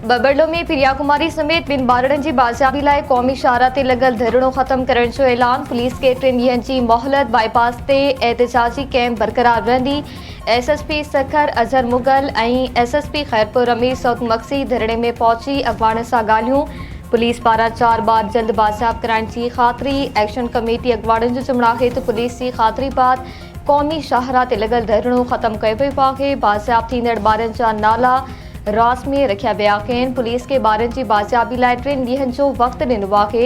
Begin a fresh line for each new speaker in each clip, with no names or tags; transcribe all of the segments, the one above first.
बबरलो में प्रिया कुमारी समेत ॿिनि ॿारनि जी बाज़ियाबी लाइ क़ौमी शाहरा ते लॻल धरणो ख़त्म करण जो ऐलान। पुलिस खे 3 ॾींहनि जी मोहलत। बाईपास ते एहतिजाजी कैंप बरक़रार रहंदी। SSP सखर अज़हर मुगल ऐं SSP ख़ैरपुर रमीर सौद मक्सी धरणे में पहुची अॻवान सां ॻाल्हियूं। पुलिस पारां 4 ॿार जल्द बाज़ियाब कराइण जी ख़ातिरी। एक्शन कमेटी अॻवाणनि जो चवणु आहे त पुलिस जी ख़ातिरी बाद क़ौमी शाहरा ते लॻल धरणो ख़त्म कयो वियो आहे। बाज़ियाब थींदड़ ॿारनि जा नाला रास में रखिया विया आहिनि। पुलिस खे ॿारनि जी बाज़ियाबी लाइ 3 ॾींहनि जो वक़्तु ॾिनो आहे।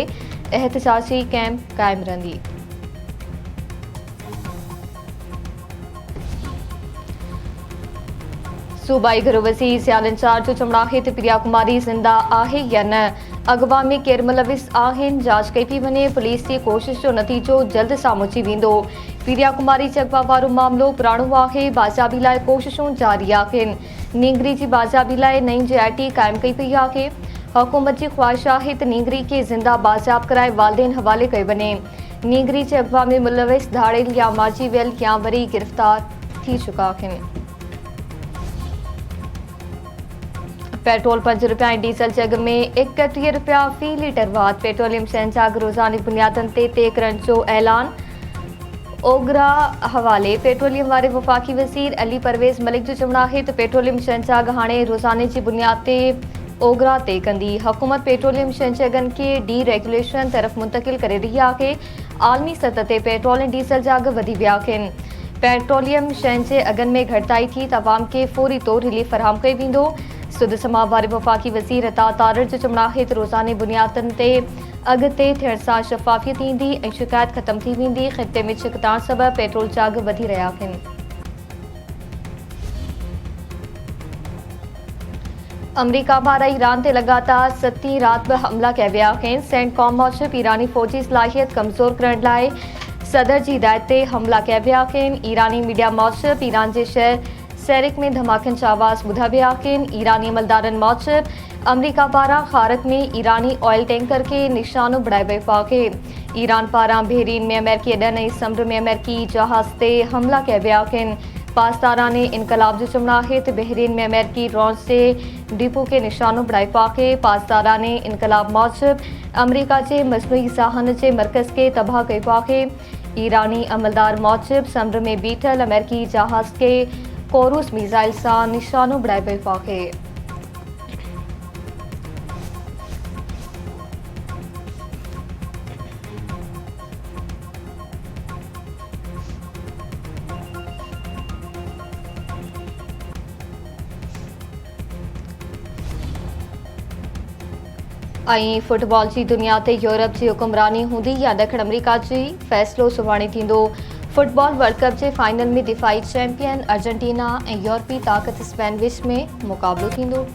एहतिजाजी कैंप क़ाइमु रहंदी। सूबाई गृह वज़ीर ज़ियाल इंचार्ज जो चवणु आहे त प्रिया कुमारी ज़िंदा आहे या न, अॻवा में केरु मुलविस आहिनि, जांच कई पई वञे। पुलिस जी कोशिश जो नतीजो जल्द साम्हूं अची वेंदो। प्रिया कुमारी जे अॻवा वारो मामिलो पुराणो आहे। बाज़ियाबी लाइ कोशिशूं जारी आहिनि। नींगरी जी बाज़ियाबी लाइ नई JIT क़ाइमु कई पई आहे। हुकूमत जी ख़्वाहिश आहे त नींगरी खे ज़िंदा बाज़ियाब कराए वालिदेन हवाले कयो वञे। नींगरी जे अॻवा में मुलविस धाड़ेल या मारिजी वियल या वरी गिरफ़्तार थी चुका आहिनि। पेट्रोल 5 रुपया ऐं डीज़ल जे अघ में 31 रुपया फ़ी लीटर वाध। पेट्रोलियम शयुनि जा अघ रोज़ानी बुनियादनि ते तय करण जो ऐलान। ओगरा हवाले पेट्रोलियम वारे वफ़ाक़ी वज़ीर अली परवेज़ मलिक जो चवणु आहे त पेट्रोलियम शयुनि जा अघ हाणे रोज़ाने जी बुनियाद ते ओगरा तय कंदी। हुकूमत पेट्रोलियम शयुनि जे अघनि खे डीरेगुलेशन तरफ़ मुंतक़िल करे रही आहे। आलमी सतह ते पेट्रोल ऐं डीज़ल जा अघ वधी विया आहिनि। पेट्रोलियम शयुनि जे अघनि में घटिताई थी त अवाम खे फ़ौरी तौर रिलीफ फ़राहम कई वेंदो। सुद समाव वारे वफ़ाक़ी वज़ीर अता तारड़ जो चवणु आहे त रोज़ाने बुनियादनि ते अघ तय थियण सां शफ़ाफ़ियत ईंदी ऐं शिकायत ख़त्म थी वेंदी। ख़िते में छिकताण सबबि पेट्रोल जा अघ वधी रहिया आहिनि। अमरीका पारां ईरान ते लगातार 7हीं राति बि हमला कया विया आहिनि। सेंटकॉम मूजिबि ईरानी फ़ौजी सलाहियत कमज़ोर करण लाइ सदर जी हिदायत ते हमला कया विया आहिनि। ईरानी मीडिया मूजिबि ईरान जे शहर सेरिक में धमाकनि जा आवाज़ ॿुधा विया आहिनि। ईरानी अमलदारनि मूजिबि अमरीका पारां खारत में ईरानी ऑयल टैंकर खे निशानो बणायो वियो आहे। ईरान पारां बहरीन में अमेरिकी अॾनि ऐं समुंड में अमेरिकी जहाज़ ते हमला कया विया आहिनि। पासदाराने इनकलाब जो चवणु आहे त बहरीन में अमेरिकी ड्रोन्स जे डिपो खे निशानो बणायो आहे। पासदाराने इनकलाब मूजिबि अमरीका जे मजनूई ज़हान जे मर्कज़ खे तबाह कयो आहे। ईरानी अमलदार मूजिबि समुंड में बीठल अमेरिकी जहाज़ खे कोरूस मिसाइल सां निशानो बणायो वियो आहे। ऐं फुटबॉल जी दुनिया ते यूरोप जी हुकुमरानी हूंदी या ॾखण अमरीका जी, फ़ैसिलो सुभाणे थींदो। फुटबॉल वर्ल्ड कप जे फाइनल में दिफ़ाई चैंपियन अर्जेंटीना ऐं यूरोपी ताक़त स्पेन विच में मुक़ाबिलो थींदो।